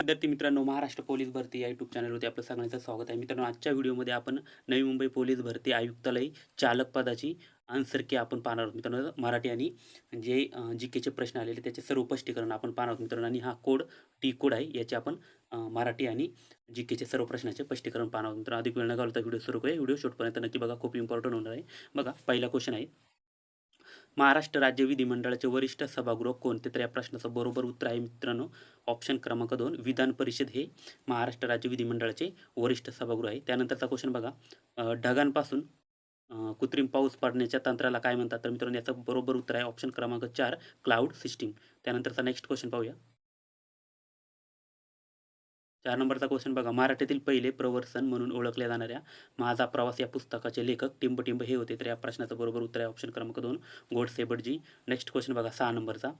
विद्यार्थी मित्रांनो, महाराष्ट्र पोलीस भरती या यूट्यूब चॅनलवरती आपलं सगळ्यांचं स्वागत आहे. मित्रांनो, आजच्या व्हिडिओमध्ये आपण नवी मुंबई पोलीस भरती आयुक्तालय चालक पदाची आन्सर की आपण पाहणार आहोत. मित्रांनो, मराठी आणि जे जी-केचे प्रश्न आलेले त्याचे सर्व स्पष्टीकरण आपण पाहणार आहोत मित्रांनो. आणि हा कोड टी कोड आहे, याचे आपण मराठी आणि जी-केचे सर्व प्रश्नाचे स्पष्टीकरण पाहणार आहोत. मित्रांनो, अधिक वेळ न घालवता व्हिडिओ सुरू करूया. व्हिडिओ शेवटपर्यंत नक्की बघा, खूप इम्पॉर्टंट होणार आहे. बघा, पहिला क्वेश्चन आहे, महाराष्ट्र राज्य विधिमंडळाचे वरिष्ठ सभागृह कोणते? तर या प्रश्नाचं बरोबर उत्तर आहे मित्रांनो, ऑप्शन क्रमांक 2 विधान परिषद हे महाराष्ट्र राज्य विधिमंडळाचे वरिष्ठ सभागृह आहे. त्यानंतरचा क्वेश्चन बघा, ढगांपासून कृत्रिम पाऊस पडण्याच्या तंत्राला काय म्हणतात? तर मित्रांनो, याचं बरोबर उत्तर आहे ऑप्शन क्रमांक 4 क्लाउड सिस्टीम. त्यानंतरचा नेक्स्ट क्वेश्चन पाहूया. 4 नंबरचा क्वेश्चन बघा, मराठीतील पहिले प्रवर्सन म्हणून ओळखल्या जाणाऱ्या माझा प्रवास या पुस्तकाचे लेखक टिंब हे होते. तर या प्रश्नाचं बरोबर उत्तर आहे ऑप्शन क्रमांक 2 गोडसे भटजी. नेक्स्ट क्वेश्चन बघा, 6 नंबरचा,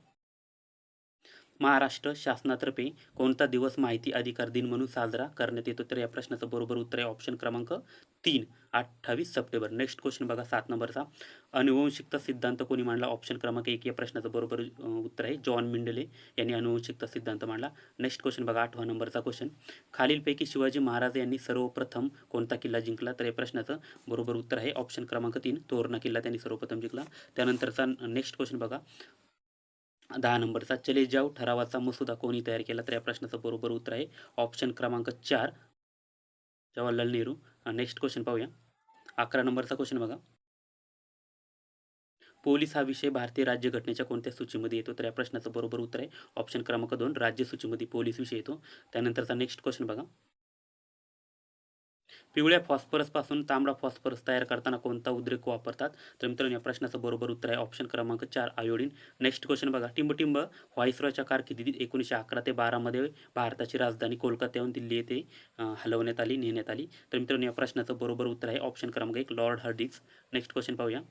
महाराष्ट्र शासनातर्फे कोणता दिवस माहिती अधिकार दिन म्हणून साजरा करण्यात येतो? तर या प्रश्नाचं बरोबर उत्तर आहे ऑप्शन क्रमांक 3 28 सप्टेंबर. नेक्स्ट क्वेश्चन बघा, 7 नंबरचा, अनुवंशिकता सिद्धांत कोणी मांडला? ऑप्शन क्रमांक 1 या प्रश्नाचं बरोबर उत्तर आहे जॉन मेंडले यांनी अनुवंशिकता सिद्धांत मांडला. नेक्स्ट क्वेश्चन बघा, 8 नंबरचा क्वेश्चन, खालीलपैकी शिवाजी महाराज यांनी सर्वप्रथम कोणता किल्ला जिंकला? तर या प्रश्नाचं बरोबर उत्तर आहे ऑप्शन क्रमांक 3 तोरणा किल्ला त्यांनी सर्वप्रथम जिंकला. त्यानंतरचा नेक्स्ट क्वेश्चन बघा, 10 नंबरचा, चले जाव ठरावाचा मसुदा कोणी तयार केला? तर या प्रश्नाचं बरोबर उत्तर आहे ऑप्शन क्रमांक 4 जवाहरलाल नेहरू. नेक्स्ट क्वेश्चन पाहूया. 11 नंबरचा क्वेश्चन बघा, पोलीस हा विषय भारतीय राज्यघटनेच्या कोणत्या सूचीमध्ये येतो? तर या प्रश्नाचं बरोबर उत्तर आहे ऑप्शन क्रमांक 2 राज्य सूचीमध्ये पोलीस विषय येतो. त्यानंतरचा नेक्स्ट क्वेश्चन बघा, पिवळ्या फॉस्फरसपासून तांबडा फॉस्फरस तयार करताना कोणता उद्रेक वापरतात? तर मित्रांनो, या प्रश्नाचं बरोबर उत्तर आहे ऑप्शन क्रमांक 4 आयोडीन. नेक्स्ट क्वेश्चन बघा, टिंबटिंब व्हाईसरॉयच्या कारकिर्दीत 1911 ते 12 मध्ये भारताची राजधानी कोलकात्याहून दिल्ली येथे हलवण्यात आली, नेण्यात आली. तर मित्रांनो, या प्रश्नाचं बरोबर उत्तर आहे ऑप्शन क्रमांक 1 लॉर्ड हार्डिंग्ज. नेक्स्ट क्वेश्चन पाहूया.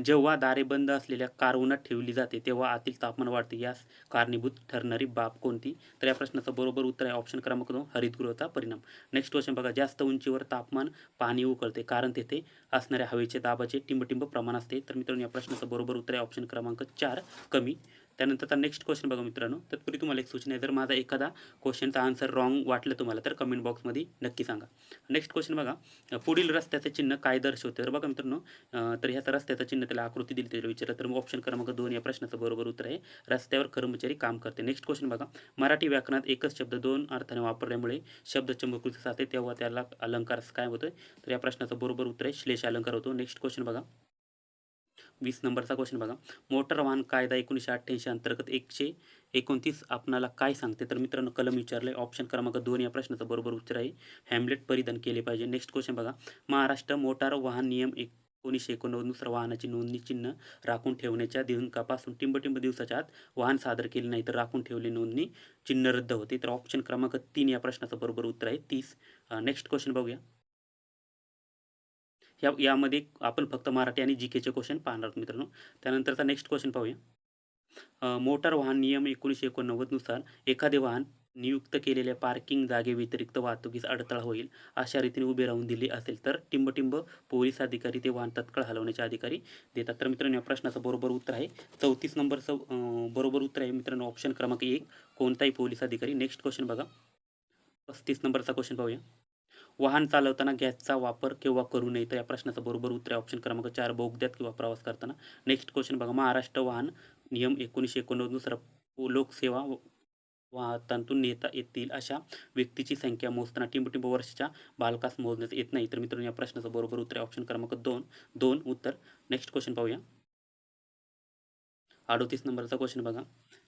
जेव्हा दारे बंद असलेल्या कार उन्हात ठेवली जाते, तेव्हा आतील तापमान वाढते. यास कारणीभूत ठरणारी बाब कोणती? तर या प्रश्नाचं बरोबर उत्तर आहे ऑप्शन क्रमांक 2 हरितगृहाचा परिणाम. नेक्स्ट क्वेश्चन बघा, जास्त उंचीवर तापमान पाणी उकळते, कारण तेथे असणाऱ्या हवेचे दाबाचे टिंबटिंब प्रमाण असते. तर मित्रांनो, या प्रश्नाचं बरोबर उत्तर आहे ऑप्शन क्रमांक 4 कमी. त्यानंतरचा नेक्स्ट क्वेश्चन बघा मित्रांनो, तत्पूर्वी तुम्हाला एक सूचना आहे, जर माझा एखादा क्वेश्चनचा आन्सर रॉंग वाटलं तुम्हाला तर कमेंट बॉक्समध्ये नक्की सांगा. नेक्स्ट क्वेश्चन बघा, पुढील रस्त्याचे चिन्ह काय दर्शवते? तर बघा मित्रांनो, तर ह्याचा रस्त्याचं चिन्ह त्याला आकृती दिली त्याला विचारलं, तर मग ऑप्शन क्रमांक 2 या प्रश्नाचं बरोबर उत्तर आहे रस्त्यावर कर्मचारी काम करते. नेक्स्ट क्वेश्चन बघा, मराठी व्याकरणात एकच शब्द 2 अर्थाने वापरल्यामुळे शब्द चमत्कृती साधते, तेव्हा त्याला अलंकार काय होतोय? तर या प्रश्नाचं बरोबर उत्तर आहे श्लेष अलंकार होतो. नेक्स्ट क्वेश्चन बघा, 20 नंबरचा क्वेश्चन बघा, मोटार वाहन कायदा 1988 अंतर्गत 129 आपणाला काय सांगते? तर मित्रांनो, कलम विचारलंय, ऑप्शन क्रमांक 2 या प्रश्नाचं बरोबर उत्तर आहे हॅमलेट परिधान केले पाहिजे. नेक्स्ट क्वेश्चन बघा, महाराष्ट्र मोटार वाहन नियम 1989 नुसार वाहनाची नोंदणी चिन्ह राखून ठेवण्याच्या दिनांकापासून टिंबटिंब दिवसाच्या आत वाहन सादर केले नाही तर राखून ठेवले नोंदणी चिन्ह रद्द होते. तर ऑप्शन क्रमांक 3 या प्रश्नाचं बरोबर उत्तर आहे 30. नेक्स्ट क्वेश्चन बघूया. यामध्ये आपण फक्त मराठी आणि जी-केचे क्वेश्चन पाहणार आहोत मित्रांनो. त्यानंतरचा नेक्स्ट क्वेश्चन पाहूया. मोटार वाहन नियम 1989 नुसार एखादे वाहन नियुक्त केलेल्या पार्किंग जागेव्यतिरिक्त वाहतुकीस अडथळा होईल अशा रीतीने उभे राहून दिले असेल तर टिंबटिंब पोलीस अधिकारी ते वाहन तत्काळ हलवण्याचे अधिकारी देतात. तर मित्रांनो, या प्रश्नाचं बरोबर उत्तर आहे 34 नंबरचं बरोबर उत्तर आहे मित्रांनो ऑप्शन क्रमांक 1 कोणताही पोलीस अधिकारी. नेक्स्ट क्वेश्चन बघा, 35 नंबरचा क्वेश्चन पाहूया. वाहन चालवताना गॅसचा वापर केव्हा करू नये? तर या प्रश्नाचं बरोबर उत्तर आहे ऑप्शन क्रमांक 4 बोगद्यात किंवा प्रवास करताना. नेक्स्ट क्वेश्चन बघा, महाराष्ट्र वाहन नियम 1989 नुसार लोकसेवा वाहनातून नेता येतील अशा व्यक्तीची संख्या मोजताना टिंबटिंब वर्षाच्या बालकास मोजण्यात येत नाही. तर मित्रांनो, या प्रश्नाचं बरोबर उत्तर आहे ऑप्शन क्रमांक 2 उत्तर. नेक्स्ट क्वेश्चन पाहूया. 38 नंबरचा क्वेश्चन बघा,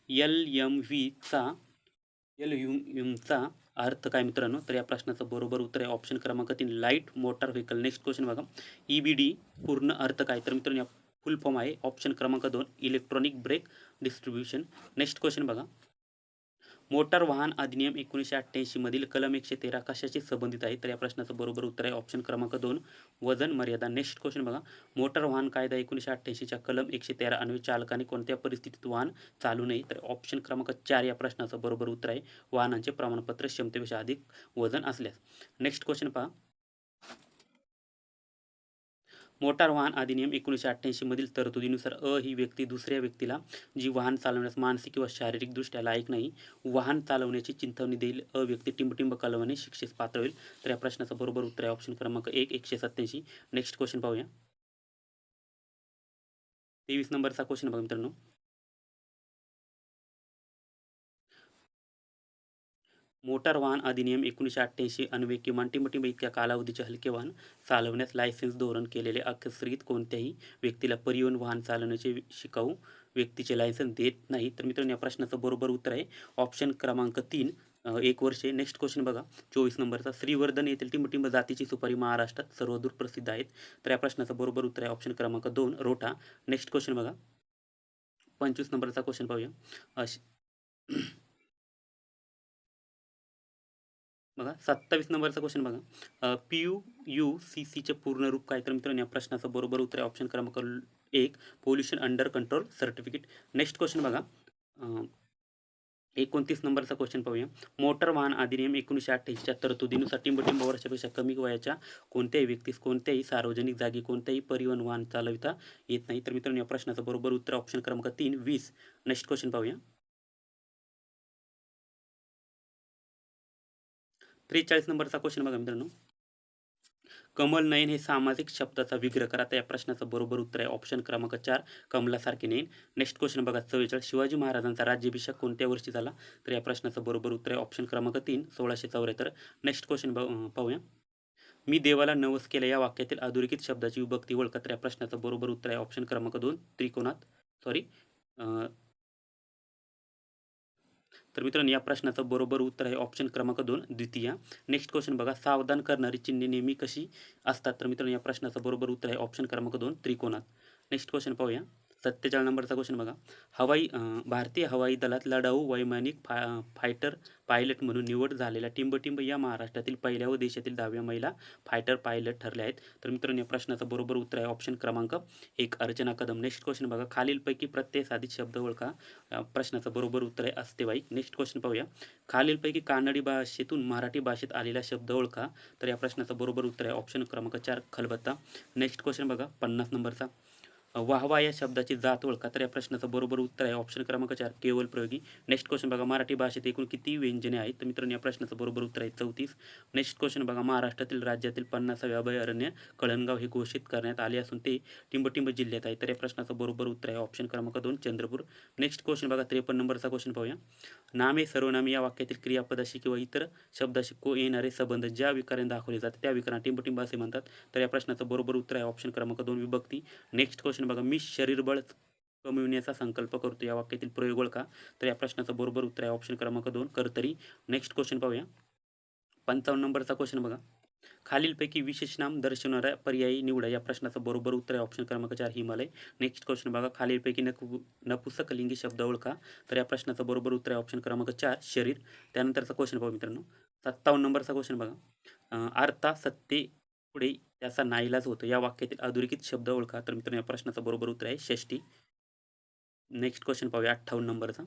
एल-एम-व्हीचा एल-चा अर्थ काय मित्रांनो? तर या प्रश्नाचं बरोबर उत्तर आहे ऑप्शन क्रमांक 3 light motor vehicle. Next question बघा, ई-बी-डी पूर्ण अर्थ काय? तर मित्रांनो, या फुल फॉर्म आहे ऑप्शन क्रमांक 2 electronic brake distribution. Next question बघा, मोटार वाहन अधिनियम 1988 मधील कलम 113 कशाशी संबंधित आहे? तर या प्रश्नाचं बरोबर उत्तर आहे ऑप्शन क्रमांक 2 वजन मर्यादा. नेक्स्ट क्वेश्चन बघा, मोटार वाहन कायदा 1988 च्या कलम 113 अन्वये चालकाने कोणत्या परिस्थितीत वाहन चालू नये? तर ऑप्शन क्रमांक 4 या प्रश्नाचं बरोबर उत्तर आहे वाहनांचे प्रमाणपत्र क्षमतेपेक्षा अधिक वजन असल्यास. नेक्स्ट क्वेश्चन पहा, मोटार वाहन अधिनियम 1988 मधील तरतुदीनुसार ही व्यक्ती दुसऱ्या व्यक्तीला जी वाहन चालवण्यास मानसिक किंवा शारीरिकदृष्ट्या लायक नाही, वाहन चालवण्याची चिंथवणी देईल व्यक्ती टिंबटिंब कलवाने शिक्षेस पात्र होईल. तर या प्रश्नाचं बरोबर उत्तर आहे ऑप्शन क्रमांक 1 187. नेक्स्ट क्वेश्चन पाहूया. 23 नंबरचा क्वेश्चन बघा मित्रांनो. मोटार वाहन अधिनियम 1988 अन्वये किमान टिंबटिंब इतक्या कालावधीचे हलके वाहन चालवण्यास लायसन्स धोरण केलेले अखेरीत कोणत्याही व्यक्तीला परिवहन वाहन चालवण्याचे शिकाऊ व्यक्तीचे लायसन्स देत नाही. तर मित्रांनो या प्रश्नाचं बरोबर उत्तर आहे ऑप्शन क्रमांक 3 1 वर्षे. नेक्स्ट क्वेश्चन बघा 24 नंबरचा. श्रीवर्धन येथील टिंबटिंब जातीची सुपारी महाराष्ट्रात सर्वदूर प्रसिद्ध आहेत. तर या प्रश्नाचं बरोबर उत्तर आहे ऑप्शन क्रमांक 2 रोटा. नेक्स्ट क्वेश्चन बघा 25 नंबरचा क्वेश्चन पाहूया. अश- बघा 27 नंबरचा क्वेश्चन बघा. PUCCचे पूर्ण रूप काय? तर मित्रांनो या प्रश्नाचं बरोबर उत्तर आहे ऑप्शन क्रमांक 1 pollution under control certificate. Next question बघा. 29 नंबरचा क्वेश्चन पाहूया. मोटार वाहन अधिनियम 1988च्या तरतुदीनुसार टिंबटिंब वर्षापेक्षा कमी वयाच्या कोणत्याही व्यक्तीस कोणत्याही सार्वजनिक जागी कोणत्याही परिवहन वाहन चालविता येत नाही. तर मित्रांनो या प्रश्नाचं बरोबर उत्तर ऑप्शन क्रमांक 3 20. नेक्स्ट क्वेश्चन पाहूया. 43 नंबरचा क्वेश्चन बघा मित्रांनो. कमल नयन हे सामाजिक शब्दाचा विग्रह करा. तर या प्रश्नाचं बरोबर उत्तर आहे ऑप्शन क्रमांक 4 कमलासारखे नयन. नेक्स्ट क्वेश्चन बघा 44 शिवाजी महाराजांचा राज्याभिषेक कोणत्या वर्षी झाला? तर या प्रश्नाचं बरोबर उत्तर आहे ऑप्शन क्रमांक 3 1674. नेक्स्ट क्वेश्चन पाहूया. मी देवाला नवस केलं या वाक्यातील अधोरेखित शब्दाची विभक्ती ओळखा. तर या प्रश्नाचं बरोबर उत्तर आहे ऑप्शन क्रमांक 2 त्रिकोणात. सॉरी. तर मित्रांनो या प्रश्नाचं बरोबर उत्तर आहे ऑप्शन क्रमांक 2 द्वितीय. नेक्स्ट क्वेश्चन बघा सावधान करणारी चिन्हे नेहमी कशी असतात? तर मित्रांनो या प्रश्नाचं बरोबर उत्तर आहे ऑप्शन क्रमांक 2 त्रिकोणात. नेक्स्ट क्वेश्चन पाहूया. 47 नंबरचा क्वेश्चन बघा. भारतीय हवाई दलात लढाऊ वैमानिक फायटर पायलट म्हणून निवड झालेल्या टिंबटिंब या महाराष्ट्रातील पहिल्या व देशातील 10व्या महिला फायटर पायलट ठरल्या आहेत. तर मित्रांनो या प्रश्नाचं बरोबर उत्तर आहे ऑप्शन क्रमांक 1 अर्चना कदम. नेक्स्ट क्वेश्चन बघा खालीलपैकी प्रत्यय साधित शब्द ओळखा. प्रश्नाचं बरोबर उत्तर आहे अस्तेवाईक. नेक्स्ट क्वेश्चन पाहूया. खालीलपैकी कानडी भाषेतून मराठी भाषेत आलेला शब्द ओळखा. तर या प्रश्नाचं बरोबर उत्तर आहे ऑप्शन क्रमांक 4 खलबत्ता. नेक्स्ट क्वेश्चन बघा 50 नंबरचा. वाहवा या शब्दाची जात ओळखा. तर या प्रश्नाचं बरोबर उत्तर आहे ऑप्शन क्रमांक 4 केवल प्रयोगी. नेक्स्ट क्वेश्चन बघा मराठी भाषेत एकूण किती व्यंजने आहेत? तर मित्रांनो या प्रश्नाचं बरोबर उत्तर आहे 34. नेक्स्ट क्वेश्चन बघा महाराष्ट्रातील राज्यातील 50वे अभयारण्य कळणगाव हे घोषित करण्यात आले असून ते टिंबटिंब जिल्ह्यात आहे. तर या प्रश्नाचं बरोबर उत्तर आहे ऑप्शन क्रमांक 2 चंद्रपूर. नेक्स्ट क्वेश्चन बघा 53 नंबरचा क्वेश्चन पाहूया. नामे सर्वनामे या वाक्यातील क्रियापदाशी किंवा इतर शब्दाशी येणारे संबंध ज्या विकाराने दाखवले जातात त्या विकारांना टिंबटिंब असे म्हणतात. तर या प्रश्नाचं बरोबर उत्तर आहे ऑप्शन क्रमांक 2 विभक्ती. नेक्स्ट क्वेश्चन बघा मी शरीरबळ कमविण्याचा संकल्प करतो या वाक्यातील प्रयोग ओळखा. तर या प्रश्नाचं बरोबर उत्तर आहे ऑप्शन क्रमांक 2 कर्तरी. नेक्स्ट क्वेश्चन पाहूया. 55 नंबरचा क्वेश्चन बघा. खालीलपैकी विशेष नाम दर्शवणाऱ्या पर्यायी निवडा. या प्रश्नाचं बरोबर उत्तर आहे ऑप्शन क्रमांक 4 हिमालय. नेक्स्ट क्वेश्चन बघा खालीलपैकी नपुसकलिंगी शब्द ओळखा. तर या प्रश्नाचं बरोबर उत्तर आहे ऑप्शन क्रमांक 4 शरीर. त्यानंतरचा क्वेश्चन पाहू मित्रांनो. 57 नंबरचा क्वेश्चन बघा. अर्था सत्ते पुढे त्याचा नाईलाज होतो या वाक्यातील अधोरेखित शब्द ओळखा. तर मित्रांनो या प्रश्नाचं बरोबर उत्तर आहे षष्टी. नेक्स्ट क्वेश्चन पाहूया 58 नंबरचा.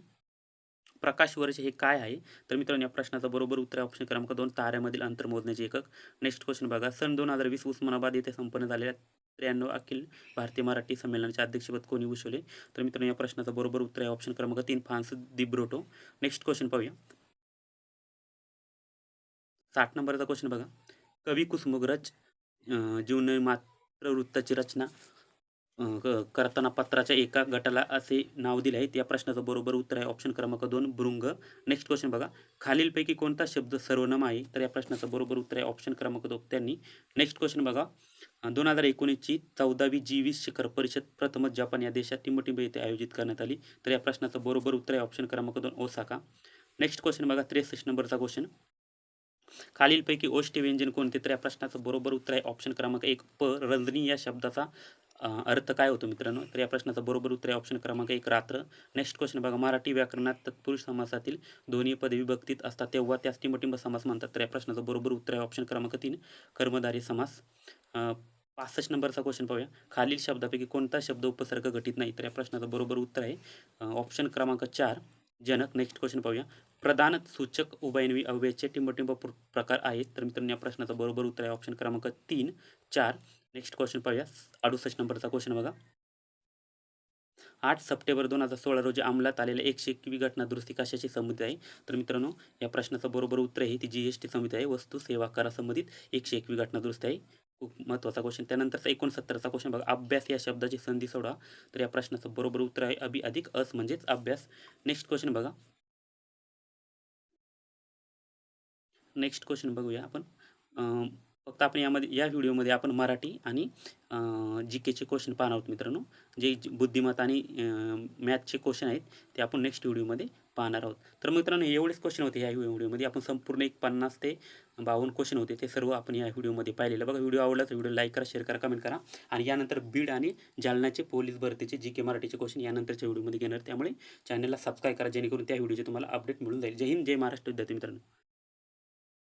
प्रकाश वर्ष हे काय आहे? तर मित्रांनो या प्रश्नाचं बरोबर उत्तर आहे ऑप्शन क्रमांक 2 ताऱ्यामधील अंतर मोजण्याचे एकक. नेक्स्ट क्वेश्चन बघा सन 2020 उस्मानाबाद येथे संपन्न झालेल्या 93 अखिल भारतीय मराठी संमेलनाचे अध्यक्षपद कोणी भूषवले? तर मित्रांनो या प्रश्नाचं बरोबर उत्तर आहे ऑप्शन क्रमांक 3 फ्रान्स दिब्रोटो. नेक्स्ट क्वेश्चन पाहूया. 60 नंबरचा क्वेश्चन बघा. कवी कुसुमाग्रज जीवनमात्र वृत्ताची रचना करताना पत्राच्या एका गटाला असे नाव दिले आहे. या प्रश्नाचं बरोबर उत्तर आहे ऑप्शन क्रमांक 2 भृंग. नेक्स्ट क्वेश्चन बघा. खालीलपैकी कोणता शब्द सर्वनाम आहे? तर या प्रश्नाचं बरोबर उत्तर आहे ऑप्शन क्रमांक 2 त्यांनी. नेक्स्ट क्वेश्चन बघा. 2019ची 14वी G20 शिखर परिषद प्रथमच जपान या देशात टिंबटिंब येथे आयोजित करण्यात आली. तर या प्रश्नाचं बरोबर उत्तर आहे ऑप्शन क्रमांक 2 ओसाका. नेक्स्ट क्वेश्चन बघा 63 नंबरचा क्वेश्चन. खालीलपैकी ओष्ठी व्यंजन कोणते? तर या प्रश्नाचं बरोबर उत्तर आहे ऑप्शन क्रमांक 1 रंजनी या शब्दाचा अर्थ काय होतो मित्रांनो? तर या प्रश्नाचं बरोबर उत्तर आहे ऑप्शन क्रमांक 1 रात्र. नेक्स्ट क्वेश्चन बघा. मराठी व्याकरणात तत्पुरुष समासातील दोन्ही पदे विभक्तीत असतात तेव्हा त्यास टिंबटिंब समास म्हणतात. तर या प्रश्नाचं बरोबर उत्तर आहे ऑप्शन क्रमांक 3 कर्मधारी समास. 65 नंबरचा क्वेश्चन पाहूया. खालील शब्दापैकी कोणता शब्द उपसर्ग घटित नाही? तर या प्रश्नाचं बरोबर उत्तर आहे ऑप्शन क्रमांक 4 जनक. नेक्स्ट क्वेश्चन पाहूया. प्रधान सूचक उभयनवी अव्ययाचे टिंबटिंब प्रकार आहेत. तर मित्रांनो या प्रश्नाचं बरोबर उत्तर आहे ऑप्शन क्रमांक 3 4 नेक्स्ट क्वेश्चन पाहूया. 68 नंबरचा क्वेश्चन बघा. 8 सप्टेंबर 2016 रोजी अंमलात आलेल्या 121वी घटना दुरुस्ती कशाशी संबंधित आहे? तर मित्रांनो, या प्रश्नाचं बरोबर उत्तर आहे ती जी-एस-टी संहिता आहे. वस्तू सेवा करासंबंधित 121वी घटना दुरुस्ती आहे. खूप महत्त्वाचा क्वेश्चन. त्यानंतरचा 69चा क्वेश्चन बघा. अभ्यास या शब्दाची संधी सोडवा. तर या प्रश्नाचं बरोबर उत्तर आहे अभि अधिक अस म्हणजेच अभ्यास. नेक्स्ट क्वेश्चन बघा. नेक्स्ट क्वेश्चन बघूया आपण. अ, फक्त आपण या व्हिडिओमध्ये आपण मराठी आणि जी-केचे क्वेश्चन पाहणार आहोत मित्रांनो. जे बुद्धिमत्ता आणि मॅथचे क्वेश्चन आहेत ते आपण नेक्स्ट व्हिडिओमध्ये पाहणार आहोत. तर मित्रांनो, एवढेच क्वेश्चन होते या व्हिडिओमध्ये. आपण संपूर्ण एक 50 ते 52 क्वेश्चन होते ते सर्व आपण या व्हिडिओमध्ये पाहिलेलं. बघा, व्हिडिओ आवडला तर व्हिडिओ लाईक करा, शेअर करा, कमेंट करा. आणि यानंतर बीड आणि जालन्याचे पोलीस भरतीचे जी-के मराठीचे क्वेश्चन यानंतरच्या व्हिडिओमध्ये घेणार. त्यामुळे चॅनलला सबस्क्राईब करा जेणेकरून त्या व्हिडिओचे तुम्हाला अपडेट मिळून जाईल. जय हिंद, जय महाराष्ट्र विद्यार्थी मित्रांनो.